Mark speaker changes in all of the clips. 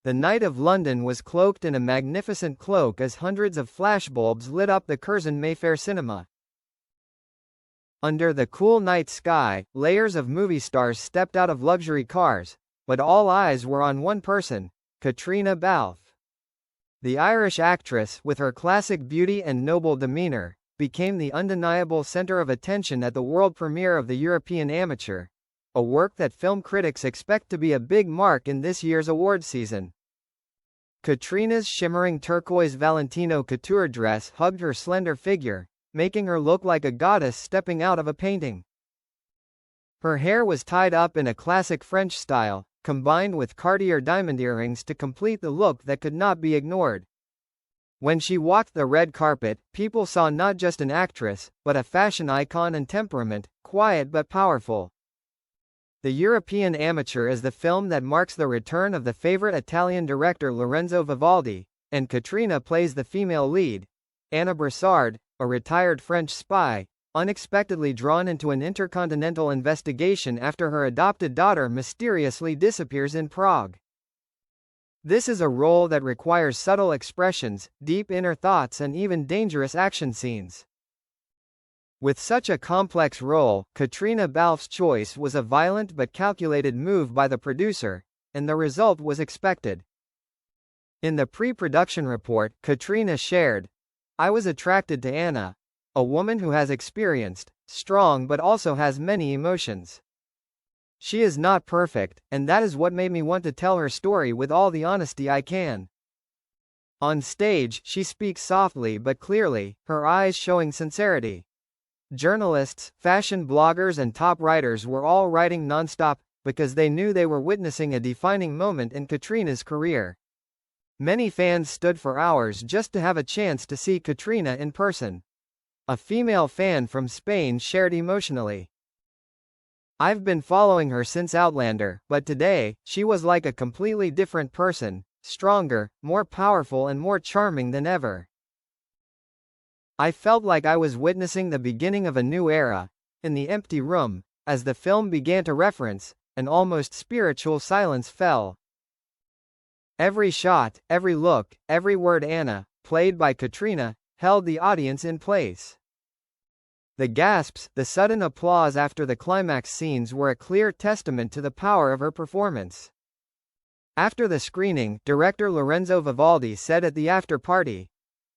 Speaker 1: The Knight of London was cloaked in a magnificent cloak as hundreds of flashbulbs lit up the Curzon Mayfair cinema. Under the cool night sky, layers of movie stars stepped out of luxury cars, but all eyes were on one person, Caitriona Balfe. The Irish actress, with her classic beauty and noble demeanor, became the undeniable center of attention at the world premiere of The European Amateur, a work that film critics expect to be a big mark in this year's award season. Caitriona's shimmering turquoise Valentino couture dress hugged her slender figure, making her look like a goddess stepping out of a painting. Her hair was tied up in a classic French style, combined with Cartier diamond earrings to complete the look that could not be ignored. When she walked the red carpet, people saw not just an actress, but a fashion icon and temperament, quiet but powerful. The European Amateur is the film that marks the return of the favorite Italian director Lorenzo Vivaldi, and Caitriona plays the female lead, Anna Brassard, a retired French spy, unexpectedly drawn into an intercontinental investigation after her adopted daughter mysteriously disappears in Prague. This is a role that requires subtle expressions, deep inner thoughts and even dangerous action scenes. With such a complex role, Caitriona Balfe's choice was a violent but calculated move by the producer, and the result was expected. In the pre-production report, Caitriona shared, "I was attracted to Anna, a woman who has experienced, strong but also has many emotions. She is not perfect, and that is what made me want to tell her story with all the honesty I can." On stage, she speaks softly but clearly, her eyes showing sincerity. Journalists, fashion bloggers and top writers were all writing nonstop, because they knew they were witnessing a defining moment in Caitriona's career. Many fans stood for hours just to have a chance to see Caitriona in person. A female fan from Spain shared emotionally, "I've been following her since Outlander, but today, she was like a completely different person, stronger, more powerful and more charming than ever. I felt like I was witnessing the beginning of a new era." In the empty room, as the film began to reference, an almost spiritual silence fell. Every shot, every look, every word Anna, played by Caitriona, held the audience in place. The gasps, the sudden applause after the climax scenes were a clear testament to the power of her performance. After the screening, director Lorenzo Vivaldi said at the after-party,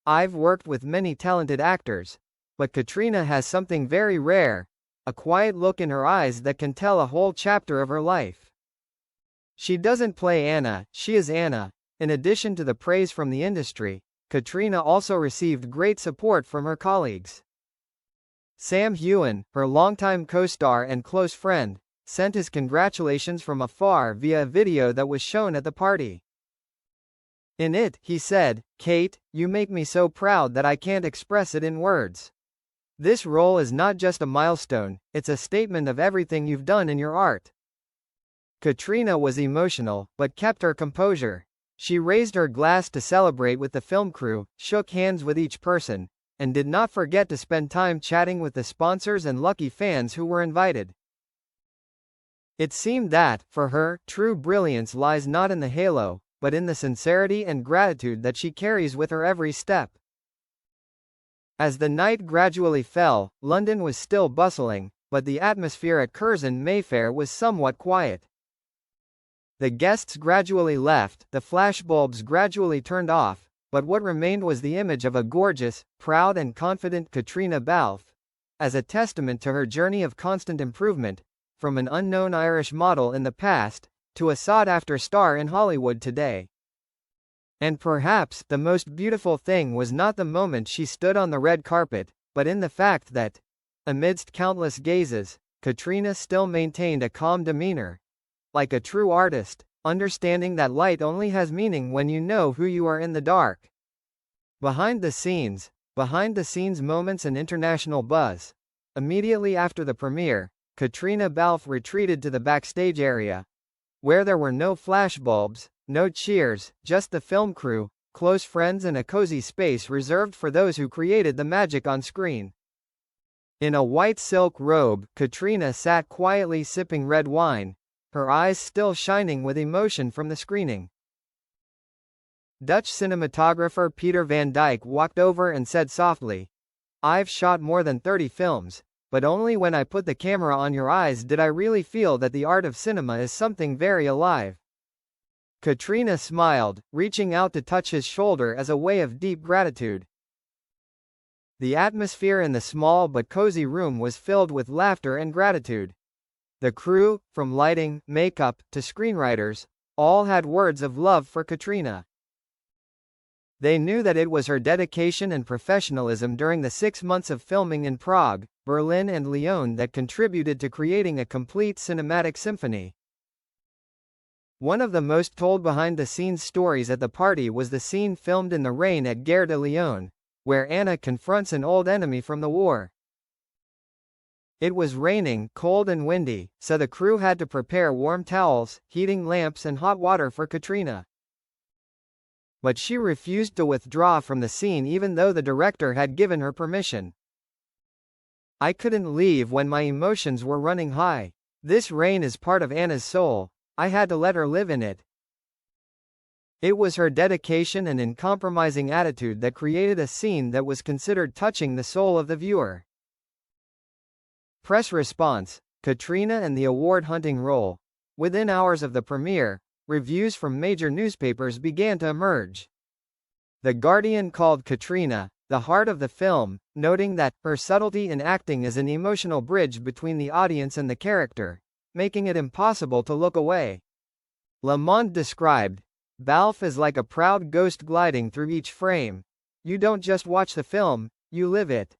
Speaker 1: "I've worked with many talented actors, but Caitriona has something very rare, a quiet look in her eyes that can tell a whole chapter of her life. She doesn't play Anna, she is Anna." In addition to the praise from the industry, Caitriona also received great support from her colleagues. Sam Heughan, her longtime co-star and close friend, sent his congratulations from afar via a video that was shown at the party. In it, he said, "Kate, you make me so proud that I can't express it in words. This role is not just a milestone, it's a statement of everything you've done in your art." Caitriona was emotional, but kept her composure. She raised her glass to celebrate with the film crew, shook hands with each person, and did not forget to spend time chatting with the sponsors and lucky fans who were invited. It seemed that, for her, true brilliance lies not in the halo, but in the sincerity and gratitude that she carries with her every step. As the night gradually fell, London was still bustling, but the atmosphere at Curzon Mayfair was somewhat quiet. The guests gradually left, the flashbulbs gradually turned off, but what remained was the image of a gorgeous, proud and confident Caitriona Balfe, as a testament to her journey of constant improvement, from an unknown Irish model in the past, to a sought-after star in Hollywood today. And perhaps, the most beautiful thing was not the moment she stood on the red carpet, but in the fact that, amidst countless gazes, Caitriona still maintained a calm demeanor, like a true artist, understanding that light only has meaning when you know who you are in the dark. Behind the scenes moments and international buzz. Immediately after the premiere, Caitriona Balfe retreated to the backstage area, where there were no flashbulbs, no cheers, just the film crew, close friends and a cozy space reserved for those who created the magic on screen. In a white silk robe, Caitriona sat quietly sipping red wine, her eyes still shining with emotion from the screening. Dutch cinematographer Peter van Dyck walked over and said softly, "I've shot more than 30 films, but only when I put the camera on your eyes did I really feel that the art of cinema is something very alive." Caitriona smiled, reaching out to touch his shoulder as a way of deep gratitude. The atmosphere in the small but cozy room was filled with laughter and gratitude. The crew, from lighting, makeup, to screenwriters, all had words of love for Caitriona. They knew that it was her dedication and professionalism during the 6 months of filming in Prague, Berlin and Lyon that contributed to creating a complete cinematic symphony. One of the most told behind-the-scenes stories at the party was the scene filmed in the rain at Gare de Lyon, where Anna confronts an old enemy from the war. It was raining, cold and windy, so the crew had to prepare warm towels, heating lamps and hot water for Caitriona. But she refused to withdraw from the scene even though the director had given her permission. "I couldn't leave when my emotions were running high. This rain is part of Anna's soul. I had to let her live in it." It was her dedication and uncompromising attitude that created a scene that was considered touching the soul of the viewer. Press response: Caitriona and the award-hunting role. Within hours of the premiere, reviews from major newspapers began to emerge. The Guardian called Caitriona the heart of the film, noting that her subtlety in acting is an emotional bridge between the audience and the character, making it impossible to look away. Le Monde described Balfe is like a proud ghost gliding through each frame. You don't just watch the film, you live it.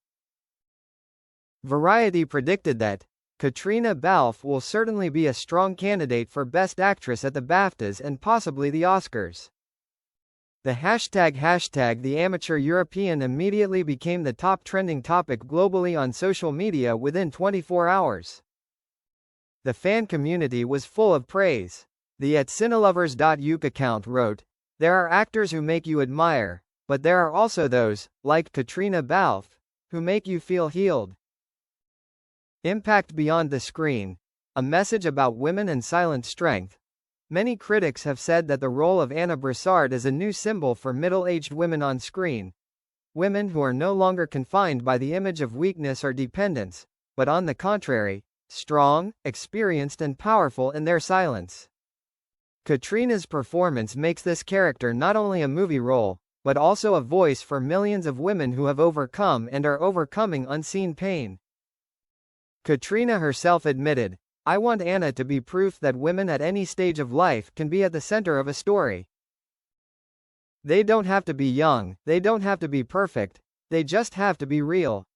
Speaker 1: Variety predicted that Caitriona Balfe will certainly be a strong candidate for Best Actress at the BAFTAs and possibly the Oscars. The hashtag the amateur European immediately became the top trending topic globally on social media within 24 hours. The fan community was full of praise. The @cinelovers.uk account wrote, "There are actors who make you admire, but there are also those, like Caitriona Balfe, who make you feel healed." Impact beyond the screen. A message about women and silent strength. Many critics have said that the role of Anna Broussard is a new symbol for middle-aged women on screen. Women who are no longer confined by the image of weakness or dependence, but on the contrary, strong, experienced and powerful in their silence. Caitriona's performance makes this character not only a movie role, but also a voice for millions of women who have overcome and are overcoming unseen pain. Caitriona herself admitted, "I want Anna to be proof that women at any stage of life can be at the center of a story. They don't have to be young, they don't have to be perfect, they just have to be real."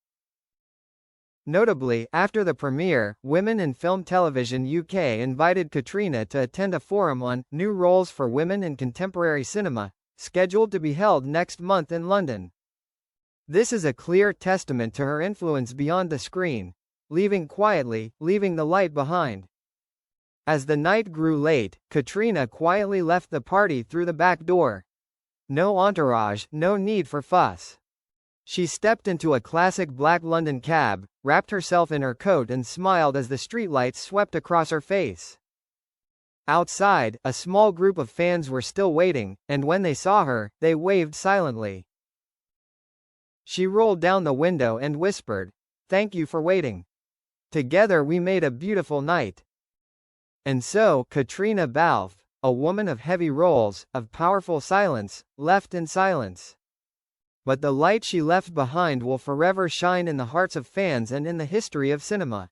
Speaker 1: Notably, after the premiere, Women in Film Television UK invited Caitriona to attend a forum on new roles for women in contemporary cinema, scheduled to be held next month in London. This is a clear testament to her influence beyond the screen, leaving quietly, leaving the light behind. As the night grew late, Caitriona quietly left the party through the back door. No entourage, no need for fuss. She stepped into a classic black London cab, wrapped herself in her coat and smiled as the streetlights swept across her face. Outside, a small group of fans were still waiting, and when they saw her, they waved silently. She rolled down the window and whispered, "Thank you for waiting. Together we made a beautiful night." And so, Caitriona Balfe, a woman of heavy roles, of powerful silence, left in silence. But the light she left behind will forever shine in the hearts of fans and in the history of cinema.